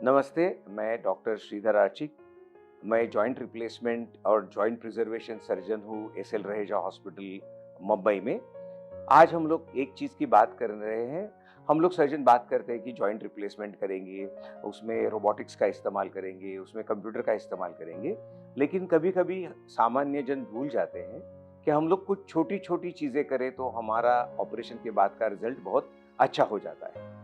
नमस्ते, मैं डॉक्टर श्रीधर आर्चिक। मैं जॉइंट रिप्लेसमेंट और जॉइंट प्रिजर्वेशन सर्जन हूँ एसएल रहेजा हॉस्पिटल मुंबई में। आज हम लोग एक चीज़ की बात कर रहे हैं। हम लोग सर्जन बात करते हैं कि जॉइंट रिप्लेसमेंट करेंगे, उसमें रोबोटिक्स का इस्तेमाल करेंगे, उसमें कंप्यूटर का इस्तेमाल करेंगे। लेकिन कभी-कभी सामान्य जन भूल जाते हैं कि हम लोग कुछ छोटी-छोटी चीज़ें करें तो हमारा ऑपरेशन के बाद का रिज़ल्ट बहुत अच्छा हो जाता है।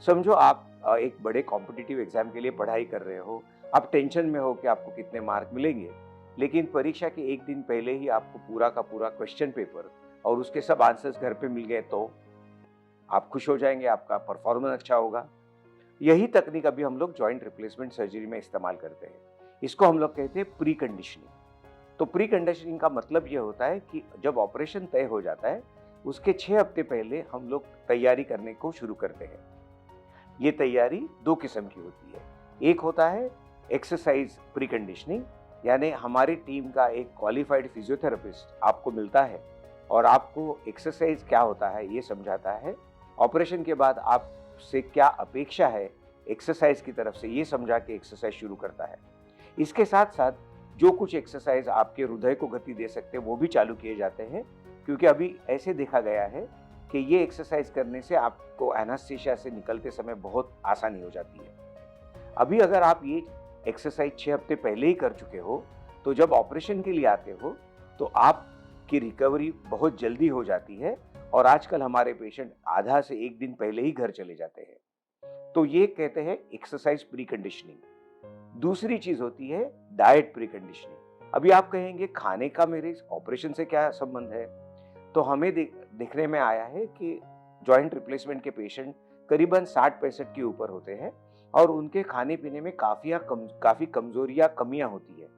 समझो आप एक बड़े कॉम्पिटिटिव एग्जाम के लिए पढ़ाई कर रहे हो। आप टेंशन में हो कि आपको कितने मार्क मिलेंगे, लेकिन परीक्षा के एक दिन पहले ही आपको पूरा का पूरा क्वेश्चन पेपर और उसके सब आंसर्स घर पे मिल गए तो आप खुश हो जाएंगे, आपका परफॉर्मेंस अच्छा होगा। यही तकनीक अभी हम लोग जॉइंट रिप्लेसमेंट सर्जरी में इस्तेमाल करते हैं। इसको हम लोग कहते हैं प्री कंडीशनिंग। तो प्री कंडीशनिंग का मतलब ये होता है कि जब ऑपरेशन तय हो जाता है, उसके 6 हफ्ते पहले हम लोग तैयारी करने को शुरू करते हैं। ये तैयारी 2 किस्म की होती है। एक होता है एक्सरसाइज प्री कंडीशनिंग, यानी हमारी टीम का एक क्वालिफाइड फिजियोथेरेपिस्ट आपको मिलता है और आपको एक्सरसाइज क्या होता है ये समझाता है। ऑपरेशन के बाद आपसे क्या अपेक्षा है एक्सरसाइज की तरफ से ये समझा के एक्सरसाइज शुरू करता है। इसके साथ-साथ जो कुछ एक्सरसाइज आपके हृदय को गति दे सकते हैं वो भी चालू किए जाते हैं, क्योंकि अभी ऐसे देखा गया है कि ये एक्सरसाइज करने से आपको एनेस्थीसिया से निकलते समय बहुत आसानी हो जाती है। अभी अगर आप ये एक्सरसाइज 6 हफ्ते पहले ही कर चुके हो, तो जब ऑपरेशन के लिए आते हो, तो आपकी रिकवरी बहुत जल्दी हो जाती है और आजकल हमारे पेशेंट आधा से 1 दिन पहले ही घर चले जाते हैं। तो ये कहते हैं एक्सरसाइज प्री कंडीशनिंग। दूसरी चीज होती है डाइट प्री कंडीशनिंग। अभी आप कहेंगे खाने का मेरे ऑपरेशन से क्या संबंध है? तो हमें देखने में आया है कि जॉइंट रिप्लेसमेंट के पेशेंट करीबन 60-65 के ऊपर होते हैं और उनके खाने पीने में काफ़ी कमजोरियां कमियां होती है।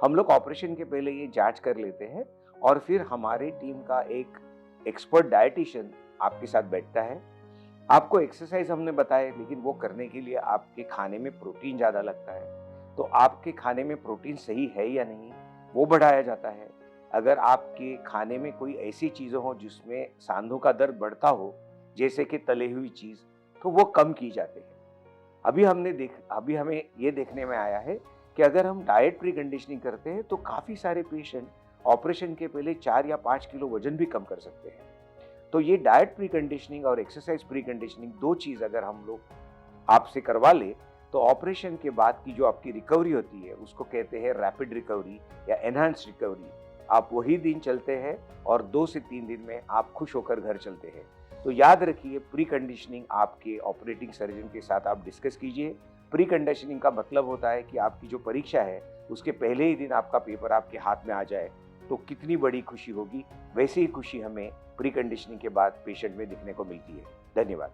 हम लोग ऑपरेशन के पहले ये जांच कर लेते हैं और फिर हमारी टीम का एक एक्सपर्ट डाइटिशियन आपके साथ बैठता है। आपको एक्सरसाइज हमने बताए, लेकिन वो करने के लिए आपके खाने में प्रोटीन ज़्यादा लगता है। तो आपके खाने में प्रोटीन सही है या नहीं, वो बढ़ाया जाता है। अगर आपके खाने में कोई ऐसी चीज़ें हों जिसमें सांधों का दर बढ़ता हो, जैसे कि तली हुई चीज़, तो वो कम की जाती है। अभी हमें ये देखने में आया है कि अगर हम डाइट प्री कंडीशनिंग करते हैं, तो काफ़ी सारे पेशेंट ऑपरेशन के पहले 4 या 5 किलो वजन भी कम कर सकते हैं। तो ये डाइट प्री कंडीशनिंग और एक्सरसाइज प्री कंडीशनिंग 2 चीज़ अगर हम लोग आपसे करवा ले, तो ऑपरेशन के बाद की जो आपकी रिकवरी होती है उसको कहते हैं रैपिड रिकवरी या एनहांस्ड रिकवरी। आप वही दिन चलते हैं और 2 से 3 दिन में आप खुश होकर घर चलते हैं। तो याद रखिए, प्री कंडीशनिंग आपके ऑपरेटिंग सर्जन के साथ आप डिस्कस कीजिए। प्री कंडीशनिंग का मतलब होता है कि आपकी जो परीक्षा है उसके पहले ही दिन आपका पेपर आपके हाथ में आ जाए, तो कितनी बड़ी खुशी होगी। वैसी ही खुशी हमें प्री कंडीशनिंग के बाद पेशेंट में दिखने को मिलती है। धन्यवाद।